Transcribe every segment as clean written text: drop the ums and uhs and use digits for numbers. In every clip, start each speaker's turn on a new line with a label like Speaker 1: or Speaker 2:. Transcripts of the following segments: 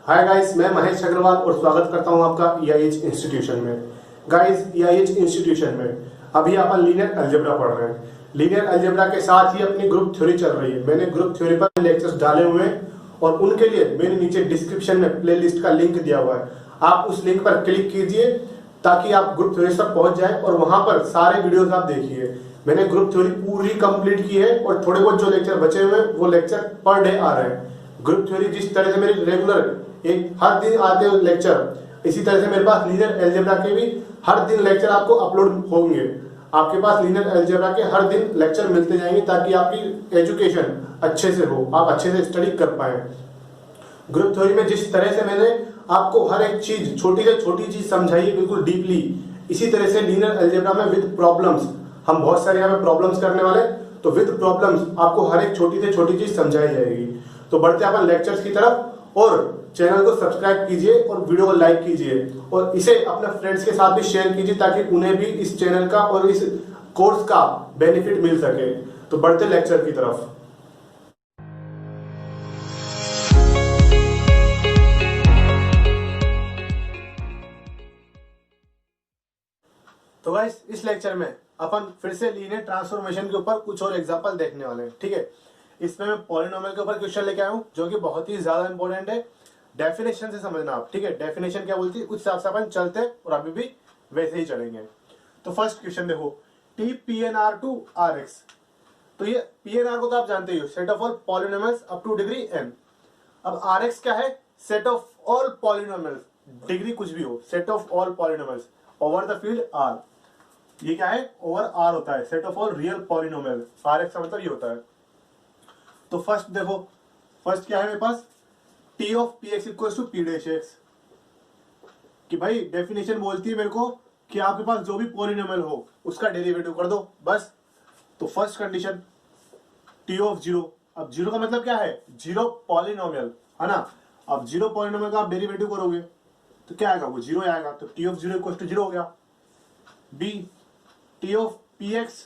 Speaker 1: Hi guys, मैं महेश अग्रवाल और स्वागत करता हूं आपका EIH इंस्टीट्यूशन में। गाइस, EIH इंस्टीट्यूशन में अभी अपन लीनियर अलजेब्रा पढ़ रहे हैं। लीनियर अलजेब्रा के साथ ही अपनी ग्रुप थ्योरी चल रही है। मैंने ग्रुप थ्योरी पर लेक्चर्स डाले हुए हैं और उनके लिए मैंने नीचे डिस्क्रिप्शन में प्लेलिस्ट का लिंक दिया हुआ है। आप उस लिंक पर क्लिक कीजिए ताकि आप ग्रुप थ्योरी तक पहुंच जाए और वहां पर सारे वीडियोस आप देखिए। मैंने ग्रुप थ्योरी पूरी कंप्लीट की है और थोड़े बहुत जो लेक्चर बचे हुए हैं वो लेक्चर पर डे आ रहे हैं। ग्रुप थ्योरी जिस तरह से मेरे रेगुलर एक हर दिन आते हैं लेक्चर, इसी तरह से मेरे पास लीनियर अलजेब्रा के भी हर दिन लेक्चर आपको अपलोड होंगे। आपके पास लीनियर अलजेब्रा के हर दिन लेक्चर मिलते जाएंगे ताकि आपकी एजुकेशन अच्छे से हो, आप अच्छे से स्टडी कर पाए। ग्रुप थ्योरी में जिस तरह से मैंने आपको हर एक चीज, छोटी से छोटी चीज समझाई है बिल्कुल डीपली, इसी तरह से लीनियर अलजेब्रा में विद प्रॉब्लम्स, हम बहुत सारे यहाँ पे प्रॉब्लम्स करने वाले, तो विद प्रॉब्लम्स आपको हर एक छोटी से छोटी चीज समझाई जाएगी। तो बढ़ते अपन लेक्चर्स की तरफ और चैनल को सब्सक्राइब कीजिए और वीडियो को लाइक कीजिए और इसे अपने फ्रेंड्स के साथ भी शेयर कीजिए ताकि उन्हें भी इस चैनल का और इस कोर्स का बेनिफिट मिल सके। तो बढ़ते लेक्चर की तरफ। तो गाइस, इस लेक्चर में अपन फिर से लीनियर ट्रांसफॉर्मेशन के ऊपर कुछ और एग्जांपल देखने वाले हैं। ठीक है, इसमें मैं पॉलिनोमियल के ऊपर क्वेश्चन लेके आया हूं जो कि बहुत ही ज्यादा इंपॉर्टेंट है। डेफिनेशन से समझना आप। ठीक है, डेफिनेशन क्या बोलती है उस हिसाब से अपन चलते और अभी भी वैसे ही चलेंगे। तो फर्स्ट क्वेश्चन देखो, T P N R to R X. तो ये पी एन आर को तो आप जानते हो, set of all polynomials up to degree N. अब आर एक्स क्या है? Set of all polynomials, degree कुछ भी हो, set of all polynomials over the field R. ये क्या है? ओवर आर होता है, set of all real polynomial. R X का मतलब ये होता है। तो फर्स्ट देखो, फर्स्ट क्या है मेरे पास? T of P x equal to p dash x. कि भाई डेफिनेशन बोलती है मेरे को कि आपके पास जो भी पॉलिनोमियल हो उसका डेरिवेटिव कर दो, बस। तो first condition T of zero. अब जीरो का मतलब क्या है? जीरो पॉलिनोमियल, है ना। अब जीरो पॉलिनोमियल का आप डेरिवेटिव करोगे तो क्या आएगा? वो जीरो आएगा। तो T of zero equal to zero हो गया। B, T of P x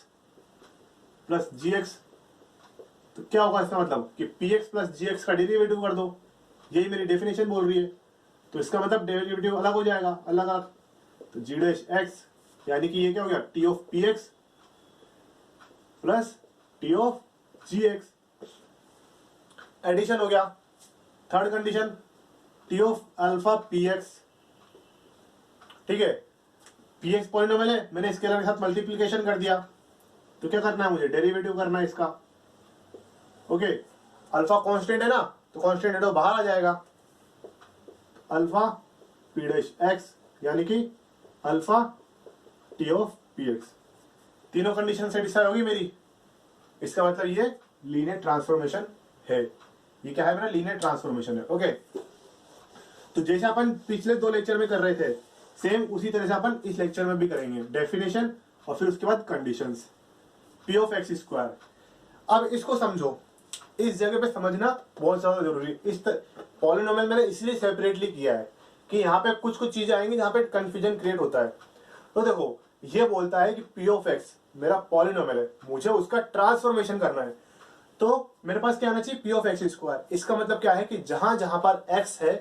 Speaker 1: plus ji x. तो क्या होगा इसका मतलब? कि पी एक्स प्लस जी एक्स का डेरिवेटिव कर दो। यही मेरी डेफिनेशन बोल रही है। तो इसका मतलब डेरिवेटिव अलग हो जाएगा, अलग अलग। तो जी डैश एक्स यानी कि ये क्या हो गया? T of P x plus T of ji X. Addition हो गया। Third condition T of alpha P X. ठीक है, पी एक्स पॉलिनोमियल है, मैंने स्केलर के साथ मल्टीप्लीकेशन कर दिया। तो क्या करना है मुझे? डेरिवेटिव करना है इसका। ओके, अल्फा कांस्टेंट है ना, तो कांस्टेंट है तो बाहर आ जाएगा। अल्फा पी डैश एक्स यानी कि alpha T of P x. तीनों कंडीशन सेटिस्फाई होगी मेरी। इसका मतलब ये लीनियर ट्रांसफॉर्मेशन है। ये क्या है? मेरा लीनियर ट्रांसफॉर्मेशन है। ओके, तो जैसे अपन पिछले दो लेक्चर में कर रहे थे, सेम उसी तरह से अपन इस लेक्चर में भी करेंगे। डेफिनेशन और फिर उसके बाद conditions. P of x square. अब इसको समझो, इस जगह पे समझना बहुत ज्यादा जरूरी। इस पॉलिनोमियल मैंने इसलिए सेपरेटली किया है कि यहाँ पे कुछ कुछ चीजें आएंगी जहाँ पे कंफ्यूजन क्रिएट होता है। तो देखो, ये बोलता है कि पी ऑफ एक्स मेरा पॉलिनोमियल है, मुझे उसका ट्रांसफॉर्मेशन करना है। तो मेरे पास क्या आना चाहिए? P of x square. इसका मतलब क्या है कि जहां जहां पर एक्स है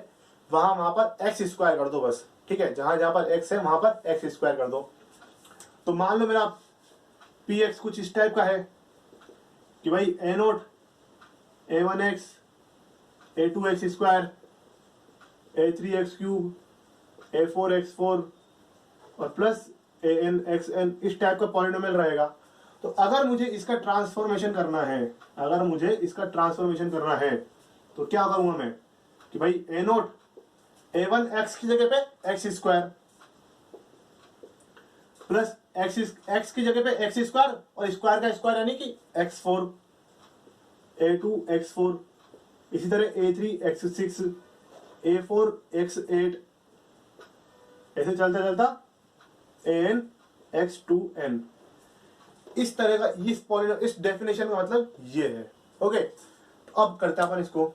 Speaker 1: वहां पर एक्स स्क्वायर कर दो, बस। ठीक है, जहां जहां पर एक्स है वहां पर एक्स स्क्वायर कर दो। तो मान लो मेरा पी एक्स कुछ इस टाइप का है कि भाई a note a one x a two x square a three x cube a four x four और plus a n x n, इस टाइप का पॉलिनोमियल रहेगा। तो अगर मुझे इसका ट्रांसफॉर्मेशन करना है, अगर मुझे इसका ट्रांसफॉर्मेशन करना है तो क्या करूंगा मैं? कि भाई a note a one x की जगह पे एक्स स्क्वायर प्लस एक्स की जगह पे एक्स स्क्वायर और स्क्वायर का स्क्वायर यानी कि x four, a two x four, इसी तरह a three x six, a four x eight, ऐसे चलता चलता a n x two n. इस तरह का इस डेफिनेशन का मतलब ये है। ओके, तो अब करते हैं अपन इसको।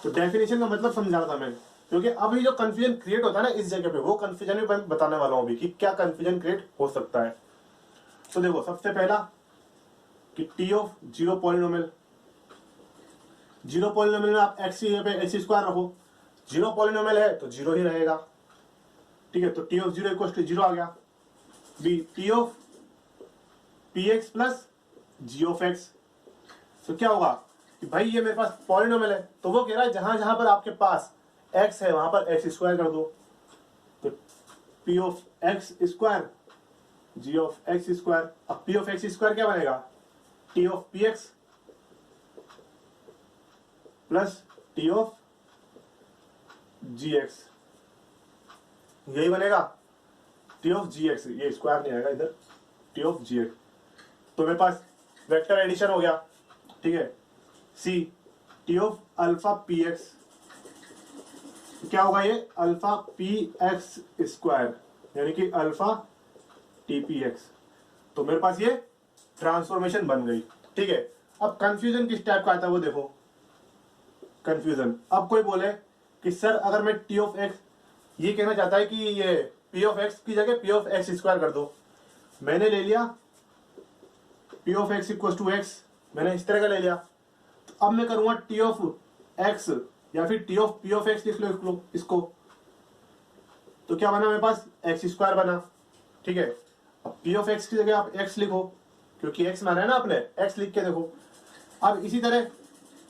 Speaker 1: तो डेफिनेशन का मतलब समझा रहा था मैं, क्योंकि अभी जो कंफ्यूजन क्रिएट होता है ना इस जगह पे, वो कंफ्यूजन भी मैं बताने वाला हूं अभी कि क्या कंफ्यूजन क्रिएट हो सकता है। तो देखो, सबसे पहला कि T of zero polynomial. Zero polynomial में आप एक्स की जगह पे एक्स स्क्वायर रखो, जीरो पॉलिनोमियल है तो जीरो ही रहेगा, ठीक है। तो T of zero equal to zero आ गया। B T of P x plus g of x. तो क्या होगा कि भाई ये मेरे पास पॉलिनोमियल है, तो वो कह रहा है जहां जहां पर आपके पास एक्स है वहां पर एक्स स्क्वायर कर दो। तो p of x square g of x square. अब पी ऑफ एक्स स्क्वायर क्या बनेगा, t of P x plus T of ji x, यही बनेगा टी ऑफ जी एक्स। ये स्क्वायर नहीं आएगा इधर, टी ऑफ जी एक्स। तो मेरे पास वेक्टर एडिशन हो गया, ठीक है। C t of alpha P x, क्या होगा ये अल्फा पी एक्स स्क्वायर, यानी कि अल्फा टी पी एक्स। तो मेरे पास ये ट्रांसफॉर्मेशन बन गई, ठीक है। अब कंफ्यूजन किस टाइप का आता है वो देखो। कंफ्यूजन, अब कोई बोले कि सर अगर मैं टी ऑफ एक्स, ये कहना चाहता है कि ये पी ऑफ एक्स की जगह पी ऑफ एक्स स्क्वायर कर दो। मैंने ले लिया p of x equal to x, मैंने इस तरह का ले लिया। तो अब मैं करूंगा टी ऑफ एक्स या फिर T of P of x लिख लो इसको। तो क्या बना मेरे पास एक्स स्क्वायर बना, ठीक है। अब पी ऑफ एक्स की जगह आप एक्स लिखो, क्योंकि एक्स माना है ना आपने, एक्स लिख के देखो। अब इसी तरह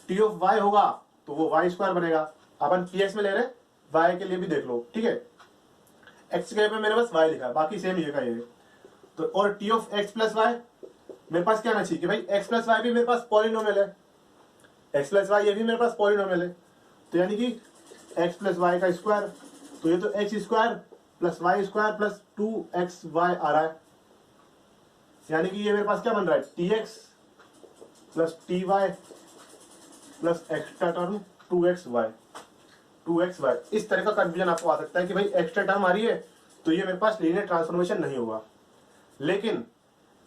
Speaker 1: टी ऑफ वाई होगा तो वो वाई स्क्वायर बनेगा। अपन पी एक्स में ले रहे, वाई के लिए भी देख लो, ठीक है। एक्स के पे मैंने बस वाई लिखा, बाकी सेम ही है ये। तो और t of x plus y, मेरे पास क्या आना चाहिए कि भाई एक्स प्लस वाई भी मेरे पास पॉलिनोमियल है, एक्स प्लस वाई ये भी मेरे पास पॉलिनोमियल है। तो यानी कि एक्स प्लस वाई का स्क्वायर, तो ये तो x square plus y square plus 2xy आ रहा है। यानी कि ये मेरे पास क्या बन रहा है, t x plus t y plus extra term 2xy। इस तरह का कंफ्यूजन आपको आ सकता है कि भाई एक्स्ट्रा टर्म आ रही है तो ये मेरे पास लीनियर ट्रांसफॉर्मेशन नहीं होगा। लेकिन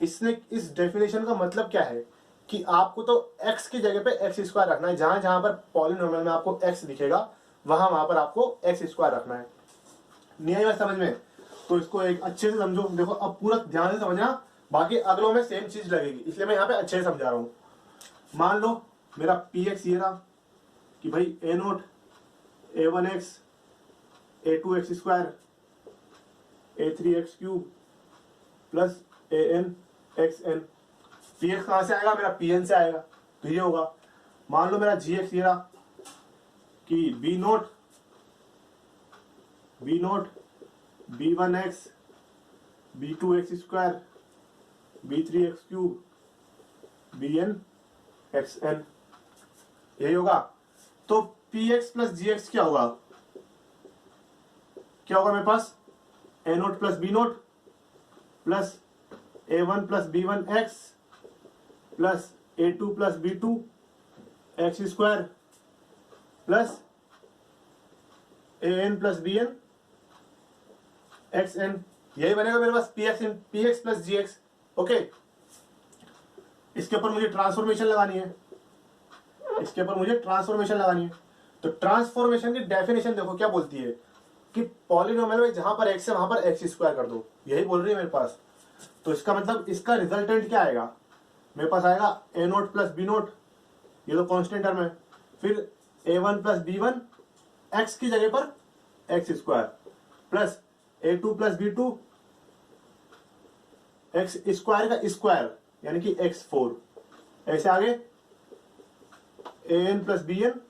Speaker 1: इसने इस डेफिनेशन का मतलब क्या है कि आपको तो x की जगह पे एक्स स्क्वायर रखना है। जहां जहां पर पॉलिनोमियल में आपको x दिखेगा वहां पर आपको एक्स स्क्वायर रखना है। नहीं आई बात समझ में? तो इसको एक अच्छे से समझो। देखो अब पूरा ध्यान से समझना, बाकी अगलों में सेम चीज लगेगी, इसलिए मैं यहाँ पे अच्छे से समझा रहा हूँ। मान लो मेरा पी एक्स ये रहा कि भाई a note a one x a two x square a three x cube plus a n x n. P x कहाँ से आएगा, मेरा पी एन से आएगा, तो ये होगा। मान लो मेरा जी एक्स ये रहा कि b nought b one x b two x square b three x cube b n x n, यही होगा। तो पी एक्स प्लस जी एक्स क्या होगा, मेरे पास a nought plus b nought plus a one plus b one x plus a two plus b two x square plus a n plus b n x n, यही बनेगा मेरे पास p x plus जी x. Okay, इसके ऊपर मुझे transformation लगानी है, तो ट्रांसफॉर्मेशन की डेफिनेशन देखो क्या बोलती है कि पॉलिनोमियल में जहां पर एक्स है वहां पर एक्स स्क्वायर कर दो, यही बोल रही है मेरे पास। तो इसका मतलब इसका रिजल्टेंट क्या आएगा, मेरे पास आएगा a nought plus b nought, ये तो कांस्टेंट टर्म है, फिर a one plus b one x की जगह पर x square plus a two plus b two x square का स्क्वायर यानी कि एक्स फोर, ऐसे आगे a n plus b n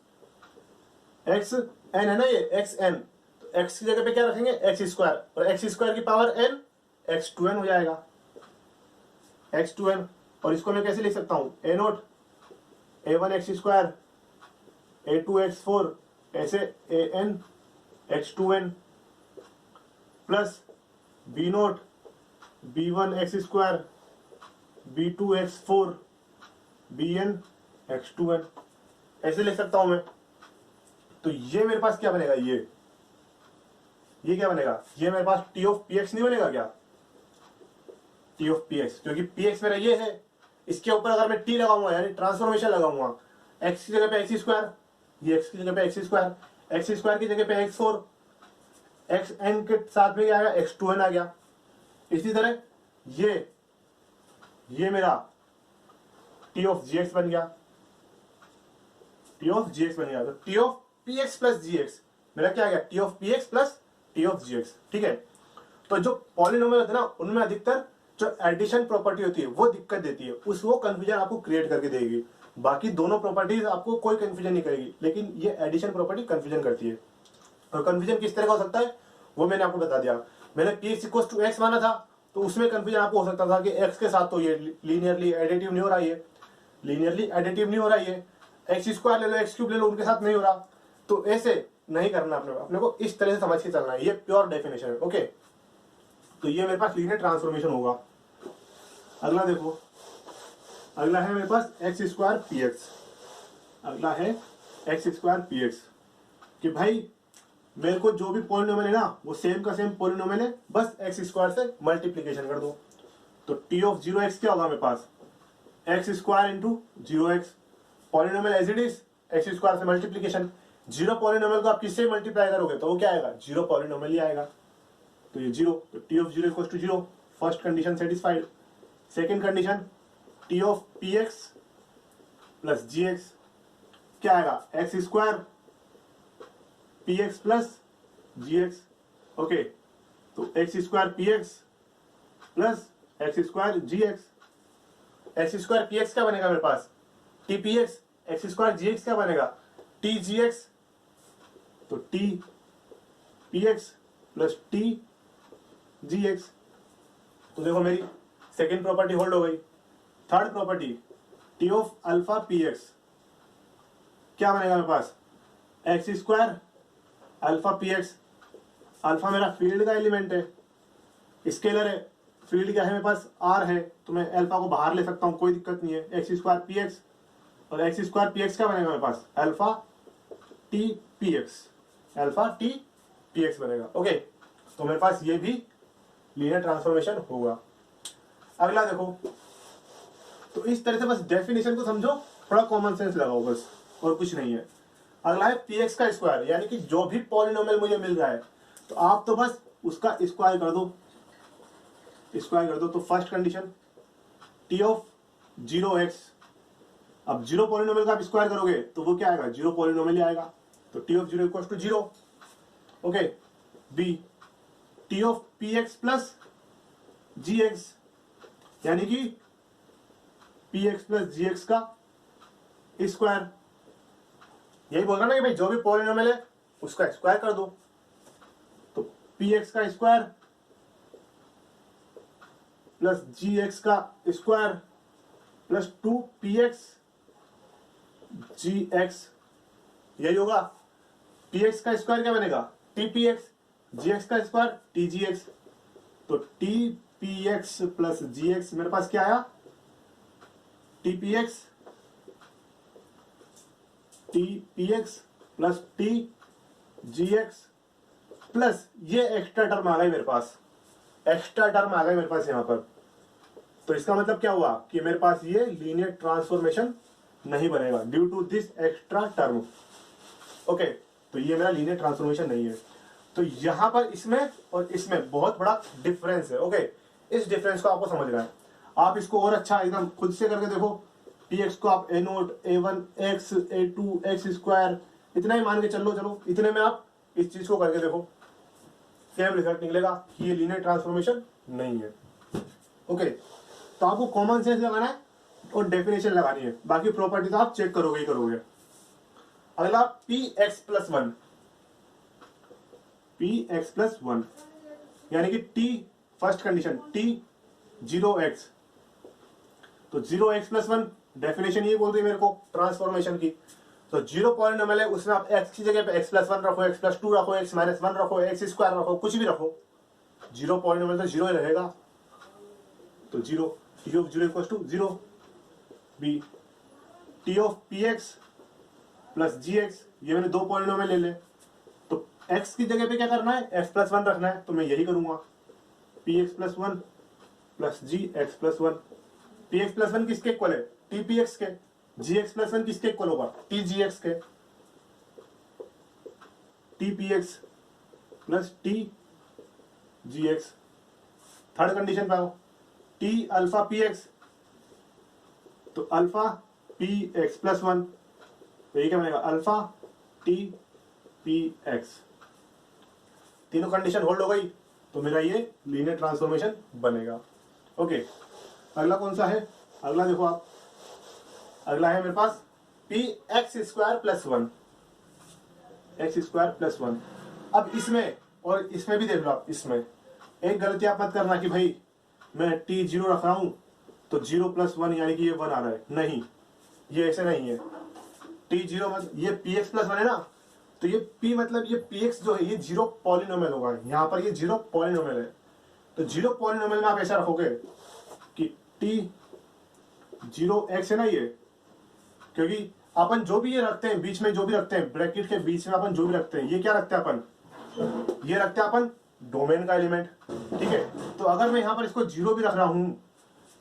Speaker 1: x n है ना, ये एक्स एन, तो एक्स की जगह पे क्या रखेंगे एक्स स्क्वायर, और एक्स स्क्वायर की power n x two n हो जाएगा, एक्स टू एन। और इसको मैं कैसे लिख सकता हूं, a note a one x square a two x four, ऐसे a n x two n plus b nought b one x square b two x four b n x two n, ऐसे लिख सकता हूं मैं। तो ये मेरे पास क्या बनेगा, ये क्या बनेगा, ये मेरे पास टी ऑफ पी एक्स नहीं बनेगा क्या, टी ऑफ पी एक्स, क्योंकि पी एक्स मेरा ये है, इसके ऊपर अगर मैं टी लगाऊंगा यानी ट्रांसफॉर्मेशन लगाऊंगा, एक्स की जगह पे एक्स स्क्वायर, ये एक्स की जगह पे एक्स स्क्वायर की जगह पे एक्स फोर, एक्स एन के साथ में क्या आया एक्स टू एन आ गया। इसी तरह ये मेरा टी ऑफ जी एक्स बन गया, तो T of P x plus ji x, मेरा क्या आ गया, T of P x plus T of ji x. ठीक है, तो जो पॉलिनोमियल होते हैं ना उनमें अधिकतर जो एडिशन प्रॉपर्टी होती है वो दिक्कत देती है, वो कंफ्यूजन आपको क्रिएट करके देगी। बाकी दोनों प्रॉपर्टीज आपको कोई कंफ्यूजन नहीं करेगी, लेकिन ये एडिशन प्रॉपर्टी कंफ्यूजन करती है। और कंफ्यूजन किस तरह का हो सकता है वो मैंने आपको बता दिया। मैंने p x equal to x माना था, तो उसमें कंफ्यूजन आपको हो सकता था कि एक्स के साथ तो ये लीनियरली एडिटिव नहीं हो रहा, ये लीनियरली एडिटिव नहीं हो रहा, ये एक्स स्क्वायर ले लो एक्स क्यूब ले लो उनके साथ नहीं हो रहा। तो ऐसे नहीं करना अपने को इस तरह से समझ के चलना है, ये प्योर डेफिनेशन है। ओके, तो ये मेरे पास लीनियर ट्रांसफॉर्मेशन होगा। अगला देखो, अगला है मेरे पास एक्स स्क्वायर पी एक्स। अगला है एक्स स्क्वायर पी एक्स कि भाई मेरे को जो भी पॉलिनोमियल है ना वो सेम का सेम पॉलिनोमियल है, बस एक्स स्क्वायर से मल्टीप्लीकेशन कर दो। तो टी ऑफ जीरो एक्स क्या होगा मेरे पास, x square into zero x, polynomial as it is, x square से मल्टीप्लीकेशन। जीरो पॉलिनोमियल को आप किससे मल्टीप्लाई करोगे तो वो क्या आएगा, जीरो पॉलिनोमियल ही आएगा। तो ये जीरो, तो T of zero equal to zero, first condition satisfied. Second condition, T of P x plus ji x क्या आएगा, x square p x plus जी एक्स। ओके, तो x square p x plus x square g x. X square p x क्या बनेगा मेरे पास, T p x, x square g x क्या बनेगा, T g x. तो T p x plus T g x. तो देखो मेरी सेकेंड प्रॉपर्टी होल्ड हो गई। Third property, T of alpha P x क्या बनेगा मेरे पास, x square alpha P x. Alpha मेरा फील्ड का एलिमेंट है, स्केलर है, फील्ड क्या है मेरे पास आर है, तो मैं अल्फा को बाहर ले सकता हूं, कोई दिक्कत नहीं है। एक्स स्क्वायर पी एक्स और एक्स स्क्वायर पी एक्स क्या बनेगा मेरे पास, alpha T p x, alpha T p x बनेगा। ओके, तो मेरे पास ये भी लीनियर ट्रांसफॉर्मेशन होगा। अगला देखो, तो इस तरह से बस डेफिनेशन को समझो, थोड़ा कॉमन सेंस लगाओ बस, और कुछ नहीं है। अगला है पी एक्स का स्क्वायर, यानी कि जो भी पॉलिनोमियल मुझे मिल रहा है तो आप तो बस उसका स्क्वायर कर दो, स्क्वायर कर दो। तो first condition, T of zero x, अब जीरो पॉलिनोमियल का आप स्क्वायर करोगे तो वो क्या आएगा, जीरो पॉलिनोमियल ही आएगा। तो T of zero equal to zero. Okay, b T of P x plus ji x, यानी कि पी एक्स प्लस जी एक्स का स्क्वायर। यही बोल रहा ना कि भाई जो भी पॉलिनोमियल है उसका स्क्वायर कर दो। तो पी एक्स का स्क्वायर प्लस जी एक्स का square plus two p x g x, यही होगा। पी एक्स का स्क्वायर क्या बनेगा, T p x, g x का स्क्वायर टी जी एक्स। तो टी पी एक्स प्लस जी एक्स मेरे पास क्या आया, T p x plus T g x plus ये एक्स्ट्रा टर्म आ गई मेरे पास, एक्स्ट्रा टर्म आ गई मेरे पास यहां पर। तो इसका मतलब क्या हुआ कि मेरे पास ये लीनियर ट्रांसफॉर्मेशन नहीं बनेगा due to this extra term. Okay, तो ये मेरा लीनियर ट्रांसफॉर्मेशन नहीं है। तो यहां पर इसमें और इसमें बहुत बड़ा डिफरेंस है। ओके, इस डिफरेंस को आपको समझना है। आप इसको और अच्छा एकदम खुद से करके देखो। पी एक्स को आप a note a one x a two x square इतना ही मान के चलो, इतने में आप इस चीज को करके देखो, सेम रिजल्ट निकलेगा कि ये लीनियर ट्रांसफॉर्मेशन नहीं है। ओके, तो आपको कॉमन सेंस लगाना है और डेफिनेशन लगानी है, बाकी प्रॉपर्टी तो आप चेक करोगे ही करोगे। अगला p x plus one, p x plus one यानी कि T, first condition T zero x. तो zero x plus one definition ये बोल रही है मेरे को ट्रांसफॉर्मेशन की। तो जीरो पॉलिनोमियल है, उसमें आप एक्स की जगह पे एक्स प्लस वन रखो, एक्स प्लस टू रखो, एक्स माइनस वन रखो, एक्स स्क्वायर रखो, कुछ भी रखो, जीरो पॉलिनोमियल तो जीरो ही रहेगा। तो zero, t of zero equal to zero. B T of P x plus ji x, ये मैंने दो पॉलिनोमियल ले ले, तो एक्स की जगह पे क्या करना है, एक्स प्लस वन रखना है, तो मैं यही करूंगा, p x plus one plus जी x plus one. P x plus one किसके इक्वल है, टी पी एक्स के। जी एक्स प्लस वन किसके इक्वल होगा, टी जी एक्स के। T p x plus T g x. Third condition पे आओ, T alpha P x, तो alpha P x plus one, तो ये क्या बनेगा, अल्फा टी पी एक्स, तीनों कंडीशन होल्ड हो गई तो मेरा ये लीनियर ट्रांसफॉर्मेशन बनेगा। ओके, अगला कौन सा है? अगला देखो आप, अगला है मेरे पास p x square plus one, x square plus one. अब इसमें और इसमें भी देख लो आप, इसमें एक गलती आप मत करना कि भाई मैं टी जीरो रख रहा हूं तो जीरो प्लस वन यानी कि ये वन आ रहा है, नहीं, ये ऐसे नहीं है। टी जीरो मतलब ये पी एक्स प्लस वन है ना, तो ये पी मतलब ये पी एक्स जो है ये जीरो पॉलिनोमियल होगा, यहाँ पर ये जीरो पॉलिनोमियल है। तो जीरो पॉलिनोमियल में आप ऐसा रखोगे कि टी जीरो एक्स है ना ये, क्योंकि अपन जो भी ये रखते हैं बीच में, जो भी रखते हैं ब्रैकेट के बीच में अपन जो भी रखते हैं, ये क्या रखते हैं अपन, ये रखते हैं अपन डोमेन का एलिमेंट, ठीक है। तो अगर मैं यहाँ पर इसको जीरो भी रख रहा हूं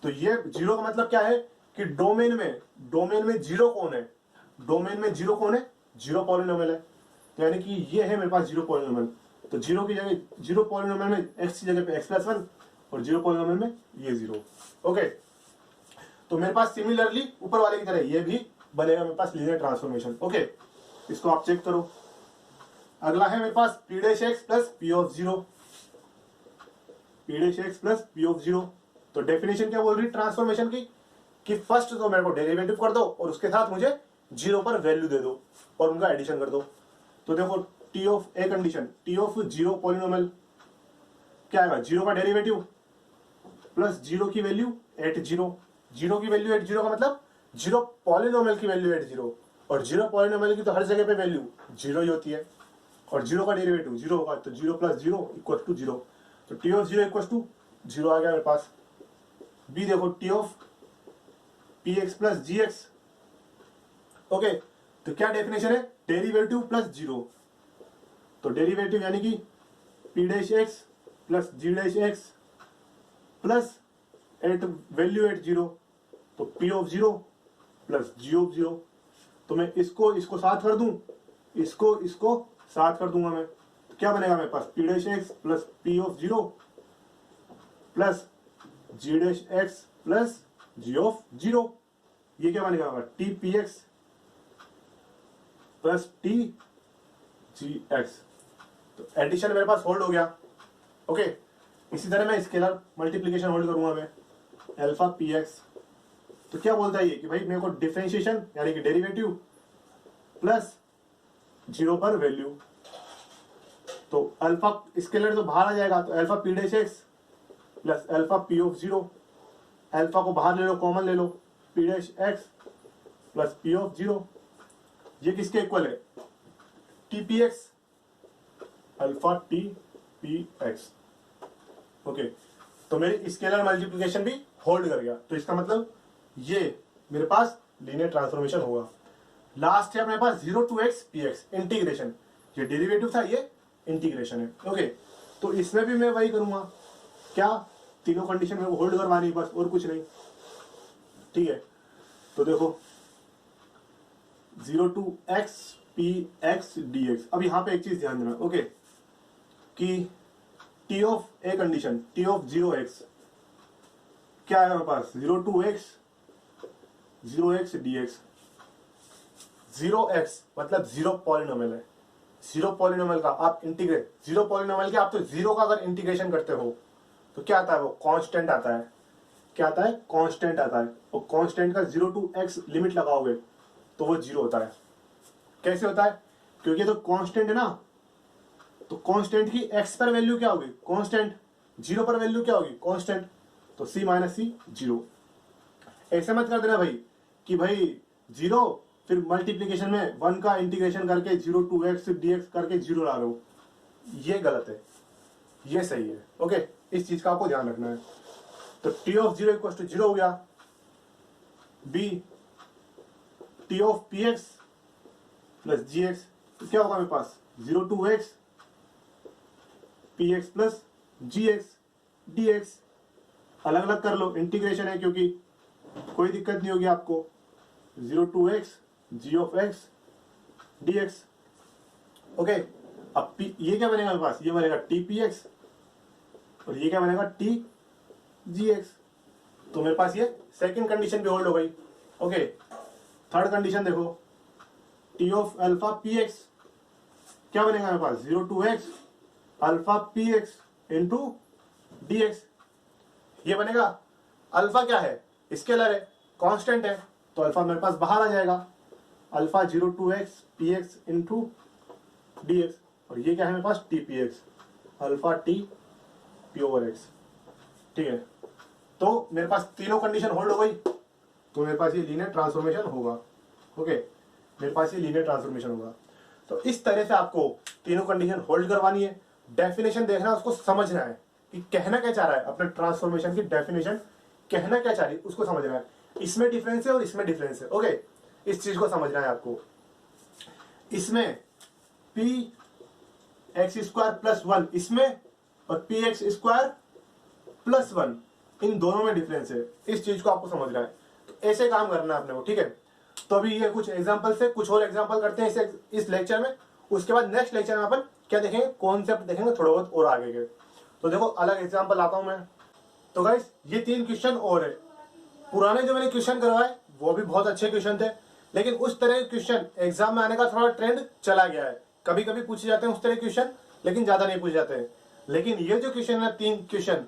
Speaker 1: तो ये जीरो का मतलब क्या है कि डोमेन में जीरो कौन है, डोमेन में जीरो कौन है, जीरो पॉलिनोमियल है। तो यानी कि ये है मेरे पास जीरो पॉलिनोमियल, तो जीरो की जगह, जीरो पॉलिनोमियल में एक्स की जगह पे एक्स प्लस वन और जीरो पॉलिनोमियल में ये जीरो। ओके, तो मेरे पास सिमिलरली ऊपर वाले की तरह ये भी बनेगा मेरे पास लीनियर ट्रांसफॉर्मेशन। ओके, इसको आप चेक करो। अगला है मेरे पास p dash x plus p of zero, p dash x plus p of zero. तो डेफिनेशन क्या बोल रही है ट्रांसफॉर्मेशन की, कि फर्स्ट तो मेरे को डेरिवेटिव कर दो और उसके साथ मुझे जीरो पर वैल्यू दे दो और उनका एडिशन कर दो। तो देखो T of a condition, T of zero polynomial क्या आएगा, जीरो का डेरिवेटिव प्लस जीरो की वैल्यू एट जीरो, जीरो की वैल्यू एट जीरो का मतलब जीरो पॉलिनोमियल की वैल्यू एट जीरो, और जीरो पॉलिनोमियल की तो हर जगह पे वैल्यू जीरो ही होती है, और जीरो का डेरिवेटिव जीरो होगा, तो zero plus zero equal to zero. तो T of zero equal to zero आ गया मेरे पास। बी देखो T of P x plus ji x. Okay, तो क्या डेफिनेशन है, डेरिवेटिव प्लस जीरो। तो डेरिवेटिव यानी कि p dash x plus g dash x plus at value at zero, तो p of zero plus g of zero. तो मैं इसको साथ कर दूं, इसको साथ कर दूंगा मैं, तो क्या बनेगा मेरे पास, p dash x plus p of zero plus g dash x plus g of zero. ये क्या बनेगा, T p x plus T g x. तो एडिशन मेरे पास होल्ड हो गया। ओके, इसी तरह मैं स्केलर मल्टीप्लीकेशन होल्ड करूंगा मैं, अल्फा पी एक्स। तो क्या बोलता है ये कि भाई मेरे को डिफरेंशिएशन यानी कि डेरिवेटिव प्लस जीरो पर वैल्यू, तो अल्फा स्केलर तो बाहर आ जाएगा, तो alpha p dash x plus alpha p of zero, alpha को बाहर ले लो, कॉमन ले लो, p dash x plus p of zero. ये किसके इक्वल है, T p x, alpha T p x. Okay, तो मेरी स्केलर मल्टीप्लिकेशन भी होल्ड कर गया, तो इसका मतलब ये मेरे पास लीनियर ट्रांसफॉर्मेशन होगा। लास्ट है अपने पास zero to x p x integration, ये डेरिवेटिव था, ये इंटीग्रेशन है। ओके, तो इसमें भी मैं वही करूंगा, क्या, तीनों कंडीशन में होल्ड करवानी बस, और कुछ नहीं, ठीक है। तो देखो zero to x p x d x. अब यहां पे एक चीज ध्यान देना, ओके, कि T of a condition, T of zero x क्या है हमारे पास, zero to x d x. Zero x मतलब जीरो पॉलिनोमियल है, जीरो पॉलिनोमियल का आप इंटीग्रेट, जीरो पॉलिनोमियल के आप तो जीरो का अगर इंटीग्रेशन करते हो तो क्या आता है, वो कांस्टेंट आता है। क्या आता है, कांस्टेंट आता है, और कांस्टेंट का जीरो टू एक्स लिमिट लगाओगे तो वो जीरो होता है। कैसे होता है, क्योंकि तो कांस्टेंट है ना, तो कांस्टेंट की एक्स पर वैल्यू क्या होगी, कांस्टेंट, जीरो पर वैल्यू क्या होगी, कांस्टेंट, तो सी माइनस सी जीरो। ऐसे मत कर देना भाई कि भाई जीरो फिर मल्टीप्लीकेशन में वन का इंटीग्रेशन करके zero to x d x करके जीरो ला रहे हो, ये गलत है, ये सही है। ओके, इस चीज का आपको ध्यान रखना है। तो T of zero equal to zero हो गया। B T of P x plus ji x, तो क्या होगा मेरे पास, zero to x p x plus ji x d x. अलग अलग कर लो, इंटीग्रेशन है क्योंकि कोई दिक्कत नहीं होगी आपको। Zero to x g of x d x. Okay, अब ये क्या बनेगा मेरे पास, ये बनेगा टी पी एक्स, और ये क्या बनेगा, टी जी एक्स। तो मेरे पास ये सेकंड कंडीशन भी होल्ड हो गई। ओके, थर्ड कंडीशन देखो, T of alpha P x क्या बनेगा मेरे पास 0 to x alpha P x into d x, ये बनेगा। अल्फा क्या है, स्केलर है, कांस्टेंट है, तो अल्फा मेरे पास बाहर आ जाएगा, alpha 0 to x p x into d x, और ये क्या है मेरे पास T p x, alpha T p over x. ठीक है, तो मेरे पास तीनों कंडीशन होल्ड हो गई, तो मेरे पास ये लीनियर ट्रांसफॉर्मेशन होगा। ओके, मेरे पास ये लीनियर ट्रांसफॉर्मेशन होगा। तो इस तरह से आपको तीनों कंडीशन होल्ड करवानी है, डेफिनेशन देखना, उसको समझना है कि कहना क्या चाह रहा है, अपने ट्रांसफॉर्मेशन की डेफिनेशन कहना क्या चाह रही है उसको समझना है। इसमें डिफरेंस है और इसमें डिफरेंस है। ओके, इस चीज को समझना है आपको। इसमें पी एक्स स्क्वायर प्लस 1 इसमें, और पी एक्स स्क्वायर प्लस 1 इन दोनों में डिफरेंस है, इस चीज को आपको समझना है। तो ऐसे काम करना है अपने को। ठीक है, तो अभी ये कुछ एग्जांपल से कुछ और एग्जांपल करते हैं इस लेक्चर में। उसके बाद नेक्स्ट लेक्चर में अपन क्या देखेंगे, कॉन्सेप्ट देखेंगे थोड़ा बहुत और आगे के। तो देखो अलग एग्जांपल आता हूं मैं। तो गाइस ये 3 क्वेश्चन और है। पुराने जो मैंने क्वेश्चन करवाए वो भी बहुत अच्छे क्वेश्चन थे, लेकिन उस तरह के क्वेश्चन एग्जाम में आने का थोड़ा ट्रेंड चला गया है। कभी कभी पूछे जाते हैं उस तरह के क्वेश्चन, लेकिन ज्यादा नहीं पूछे जाते हैं। लेकिन ये जो क्वेश्चन है 3 क्वेश्चन,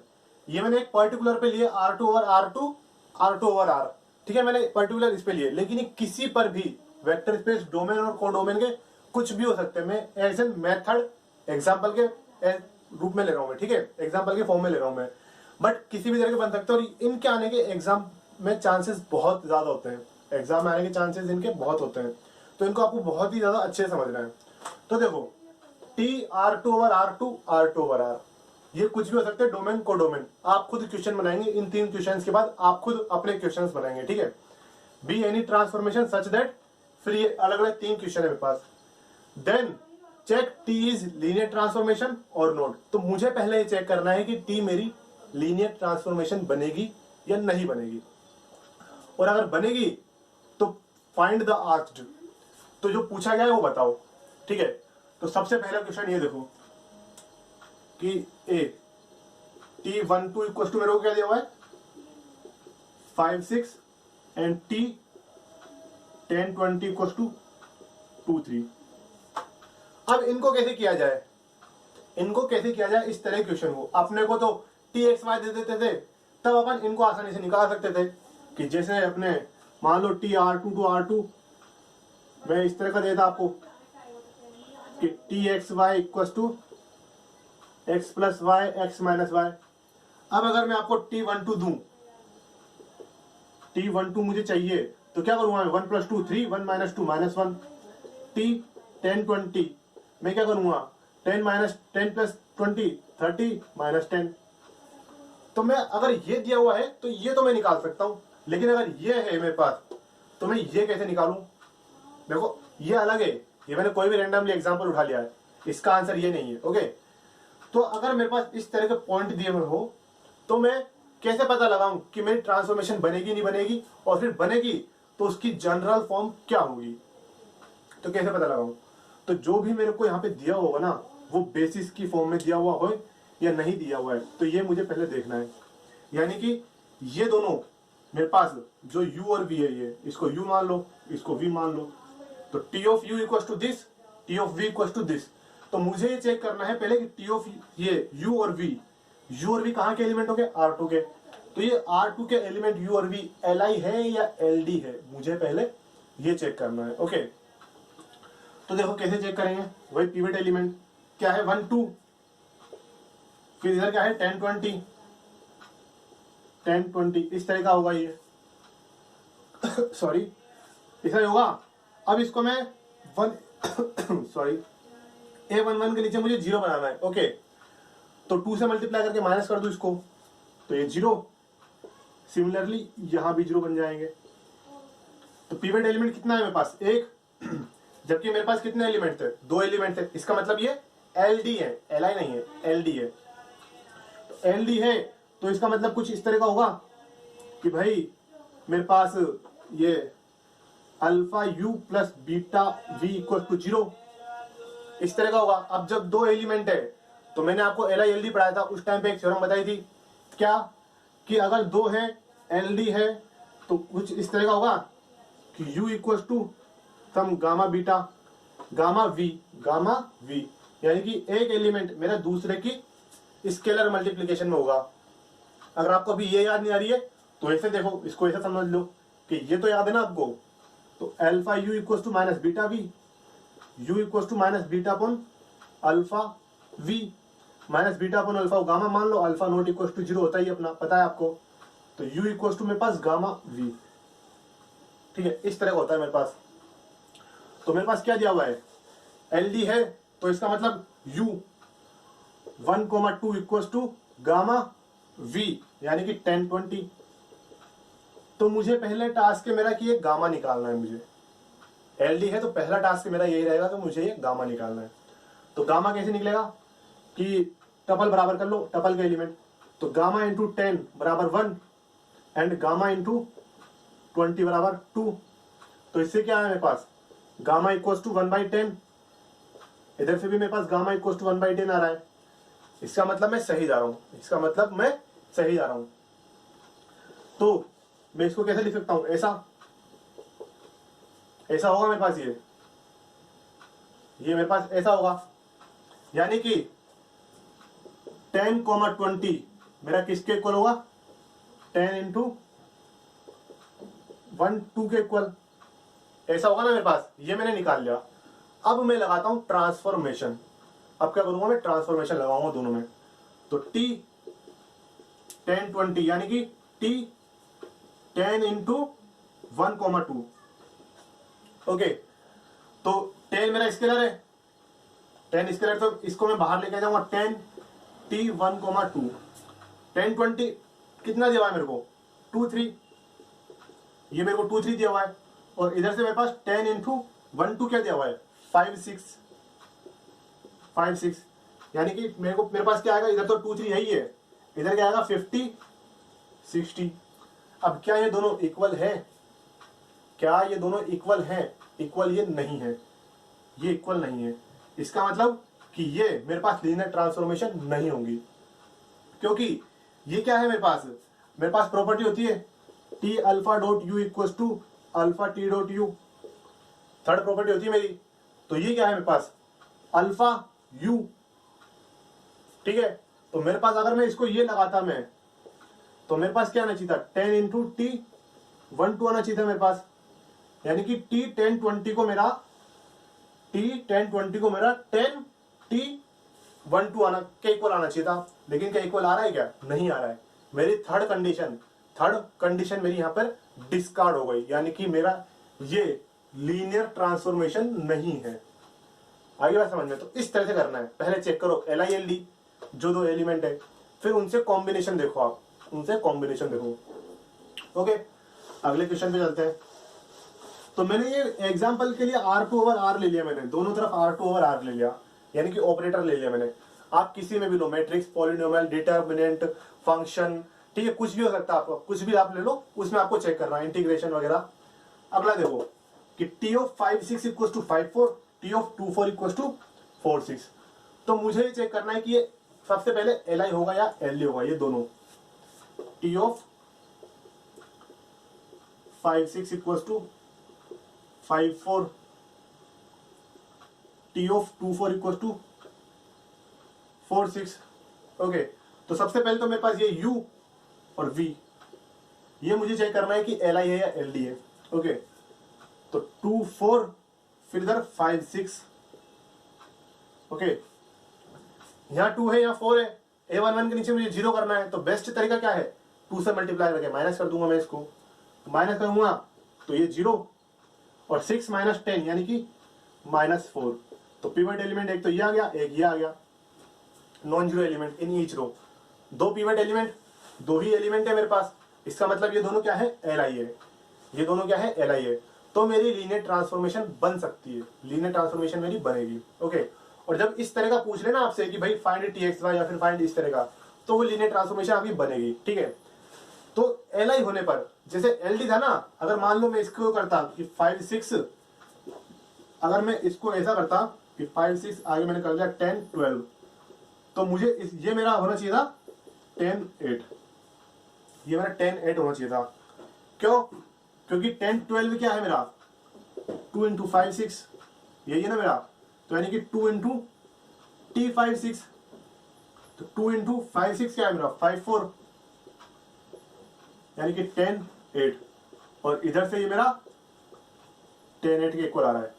Speaker 1: ये मैंने एक पर्टिकुलर पे लिए R2 over R2, R2 over R। ठीक है, मैंने पर्टिकुलर इस पे लिए, लेकिन ये किसी पर भी वेक्टर स्पेस डोमेन और कोडोमेन के कुछ भी हो सकते हैं। मैं एज एन मेथड एग्जाम्पल के रूप में ले रहा हूं मैं। ठीक है, एग्जाम्पल के फॉर्म में ले रहा हूं मैं, बट किसी भी तरह के बन सकते हैं। और इनके आने के एग्जाम में चांसेस बहुत ज्यादा होते हैं, एग्जाम में आने के चांसेस इनके बहुत होते हैं, तो इनको आपको बहुत ही ज्यादा अच्छे से समझना है। तो देखो T R2 over R2, R2 over R, ये कुछ भी हो सकते हैं, डोमेन को डोमेन। आप खुद क्वेश्चन बनाएंगे, इन 3 क्वेश्चंस के बाद आप खुद अपने क्वेश्चंस बनाएंगे। ठीक है, b any transformation such that, फिर ये अलग अलग 3 क्वेश्चन है मेरे पास। Then check T is linear transformation और नॉट। तो मुझे पहले ये चेक करना है कि टी मेरी लीनियर ट्रांसफॉर्मेशन बनेगी या नहीं बनेगी, और अगर बनेगी तो फाइंड द आस्क्ड। तो जो पूछा गया है वो बताओ। ठीक है, तो सबसे पहला क्वेश्चन ये देखो कि ए T12 इक्वल टू मेरे को क्या दिया हुआ है 5 6 एंड T10 20 इक्वल टू 2 3। अब इनको कैसे किया जाए, इनको कैसे किया जाए इस तरह क्वेश्चन को। अपने को तो TXY दे देते थे, तब अपन इनको आसानी से निकाल सकते थे कि जैसे अपने मान लो TR2 to R2 मैं इस तरह का देता आपको कि TXY equal to x plus y x minus y. अब अगर मैं आपको T12 दूं, T12 मुझे चाहिए, तो क्या करूंगा, 1 + 2 3, 1 - 2 -1। T10 20 मैं क्या करूंगा, 10 - 10 + 20 30 -10। तो मैं अगर ये दिया हुआ है तो ये तो मैं निकाल सकता हूं, लेकिन अगर ये है मेरे पास तो मैं ये कैसे निकालूं। देखो ये अलग है, ये मैंने कोई भी रैंडमली एग्जांपल उठा लिया है, इसका आंसर ये नहीं है। ओके, तो अगर मेरे पास इस तरह के पॉइंट दिए हुए हो तो मैं कैसे पता लगाऊं कि मेरी ट्रांसफॉर्मेशन बनेगी नहीं बनेगी, और फिर बनेगी तो उसकी जनरल फॉर्म क्या होगी, तो कैसे पता लगाऊं। तो जो भी मेरे को यहाँ पे दिया होगा ना, वो बेसिस की फॉर्म में दिया हुआ हो या नहीं दिया हुआ है, तो ये मुझे पहले देखना है। यानी कि ये दोनों मेरे पास जो u और v है, ये इसको u मान लो, इसको v मान लो, तो t of u equal to this, t of v equal to this. तो मुझे ये चेक करना है पहले कि t ऑफ ये u और v कहाँ के एलिमेंट हो गए, R2 के। तो ये R2 के एलिमेंट u और v Li है या LD है, मुझे पहले ये चेक करना है। ओके, तो देखो कैसे चेक करेंगे, वही पिवट एलिमेंट क्या है 1 2, फिर इधर क्या है 10 20 10 20, इस तरह का होगा ये सॉरी ऐसा ही होगा। अब इसको मैं 1 सॉरी A11 के नीचे मुझे 0 बनाना है। ओके, तो 2 से मल्टीप्लाई करके माइनस कर दूं इसको, तो ये 0। सिमिलरली यहां भी 0 बन जाएंगे। तो पिवट एलिमेंट कितना है मेरे पास, 1, जबकि मेरे पास कितने एलिमेंट थे, 2 एलिमेंट थे। इसका मतलब ये LD है, Li नहीं है, LD है। तो LD है तो इसका मतलब कुछ इस तरह का होगा कि भाई मेरे पास ये alpha u plus beta v equal to 0, इस तरह का होगा। अब जब 2 एलिमेंट है, तो मैंने आपको Li LD पढ़ाया था, उस टाइम पे एक थ्योरम बताई थी क्या, कि अगर 2 है LD है तो कुछ इस तरह का होगा कि u equal to some gamma beta, gamma v यानी कि एक एलिमेंट मेरा दूसरे की स्केलर मल्टीप्लीकेशन में होगा। अगर आपको अभी ये याद नहीं आ रही है तो ऐसे देखो, इसको ऐसे समझ लो कि ये तो याद है ना आपको, तो alpha u equal to minus beta v, u equal to minus beta upon alpha v, minus beta upon alpha gamma मान लो, अल्फा नॉट इक्वल टू 0 होता ही अपना पता है आपको, तो यू इक्वल टू मेरे पास गामा वी। ठीक है, इस तरह का होता है मेरे पास। तो मेरे पास क्या दिया हुआ है, एल डी है, तो इसका मतलब u 1,2 equal to gamma v यानी कि 1020। तो मुझे पहले टास्क है मेरा कि ये गामा निकालना है। मुझे एल डी है तो पहला टास्क मेरा यही रहेगा कि मुझे ये गामा निकालना है। तो गामा कैसे निकलेगा कि टपल बराबर कर लो, टपल के एलिमेंट, तो गामा इंटू 10 बराबर 1 एंड गामा इंटू 20 बराबर 2। तो इससे क्या है मेरे पास, गामा इक्वल टू 1/10, इधर से भी मेरे पास गामा इक्वल टू 1/10 आ रहा है। इसका मतलब मैं सही जा रहा हूं, इसका मतलब मैं सही जा रहा हूं। तो मैं इसको कैसे लिख सकता हूं, ऐसा होगा मेरे पास, ये मेरे पास ऐसा होगा, यानी कि 10,20 मेरा किसके इक्वल होगा, 10 इंटू 1 2 के इक्वल, ऐसा होगा ना मेरे पास। ये मैंने निकाल लिया। अब मैं लगाता हूं ट्रांसफॉर्मेशन। अब क्या करूंगा मैं, ट्रांसफॉर्मेशन लगाऊंगा दोनों में। तो t 1020 यानी कि t 10 इंटू 1,2। ओके, तो 10 मेरा स्केलर है, 10 स्केलर, तो इसको मैं बाहर लेके जाऊंगा, 10 t 1,2 1020 कितना दिया हुआ है मेरे को, 2 3, ये मेरे को 2 3 दिया हुआ है। और इधर से मेरे पास 10 इंटू 1 2 क्या दिया हुआ है, 5 6 यानी कि मेरे पास क्या आएगा, इधर तो 2 3 यही है, इधर क्या आएगा 50 60। अब क्या ये दोनों इक्वल है, क्या ये दोनों इक्वल है, इक्वल ये नहीं है, ये इक्वल नहीं है। इसका मतलब कि ये मेरे पास लीनियर ट्रांसफॉर्मेशन नहीं होंगी, क्योंकि ये क्या है मेरे पास प्रॉपर्टी होती है t alpha dot u equal to alpha t dot u, third property होती है मेरी। तो ये क्या है मेरे पास, अल्फा यू। ठीक है, तो मेरे पास अगर मैं इसको ये लगाता मैं, तो मेरे पास क्या आना चाहिए था, 10 इंटू टी 1 2 आना चाहिए था मेरे पास, यानी कि टी 10 20 को मेरा 10 टी 1 2 आना क्या इक्वल आना चाहिए था। लेकिन क्या इक्वल आ रहा है, क्या नहीं आ रहा है। मेरी थर्ड कंडीशन मेरी यहाँ पर डिस्कार्ड हो गई, यानी कि मेरा ये लीनियर ट्रांसफॉर्मेशन नहीं है। आगे बात समझ में, तो इस तरह से करना है। पहले चेक करो एल आई एल डी जो दो एलिमेंट है, फिर उनसे कॉम्बिनेशन देखो, आप उनसे कॉम्बिनेशन देखो। ओके, अगले क्वेश्चन पे चलते हैं। तो मैंने ये एग्जांपल के लिए R2 ओवर R ले लिया, मैंने दोनों तरफ R2 ओवर R ले लिया, यानी कि ऑपरेटर ले लिया मैंने। आप किसी में भी लो, मैट्रिक्स, पॉलिनोमियल, डिटर्मिनेंट, फंक्शन, ठीक है, कुछ भी हो सकता है, आपको कुछ भी आप ले लो, उसमें आपको चेक करना है इंटीग्रेशन वगैरह। अगला देखो कि T of 5 6 equal to 5 4, t of 2 4 equal to 4 6। तो मुझे चेक करना है कि ये सबसे पहले एल आई होगा या एल डी होगा, ये दोनों। T of 5 6 equal to 5 4, t of 2 4 equal to 4 6। Okay, तो सबसे पहले तो मेरे पास ये u और v, ये मुझे चेक करना है कि एल आई है या एल डी है। ओके, तो 2 4 फिर इधर 5 6। ओके, यहाँ 2 है, यहाँ 4 है, a11 के नीचे मुझे 0 करना है। तो बेस्ट तरीका क्या है, 2 से मल्टीप्लाई करके माइनस कर दूंगा मैं इसको, माइनस करूंगा तो ये 0 और 6 माइनस 10 यानी कि -4। तो पिवट एलिमेंट एक तो ये आ गया, एक ये आ गया, non zero element in each row. दो पिवट एलिमेंट, दो ही एलिमेंट है मेरे पास, इसका मतलब ये दोनों क्या है, एल आई है, ये दोनों क्या है, एल आई है। तो मेरी लीनियर ट्रांसफॉर्मेशन बन सकती है, लीनियर ट्रांसफॉर्मेशन मेरी बनेगी। ओके, और जब इस तरह का पूछ लेना आपसे कि भाई फाइंड टी एक्स वाई या फिर फाइंड इस तरह का, तो वो लीनियर ट्रांसफॉर्मेशन आपकी बनेगी। ठीक है, तो एल आई होने पर, जैसे एल डी था ना, अगर मान लो मैं इसको करता कि 5 6, अगर मैं इसको ऐसा करता कि 5 6 आगे मैंने कर दिया 10 12, तो मुझे ये मेरा होना चाहिए था 10 8, ये मेरा 10 8 होना चाहिए था। क्यों, क्योंकि 10 12 क्या है मेरा, 2 इंटू 5 6, यही है ना मेरा, तो यानी कि 2 इंटू T56, तो 2 इंटू 5 6 क्या है मेरा 5 4, यानी कि 10 8, और इधर से ये मेरा 10 8 के इक्वल आ रहा है।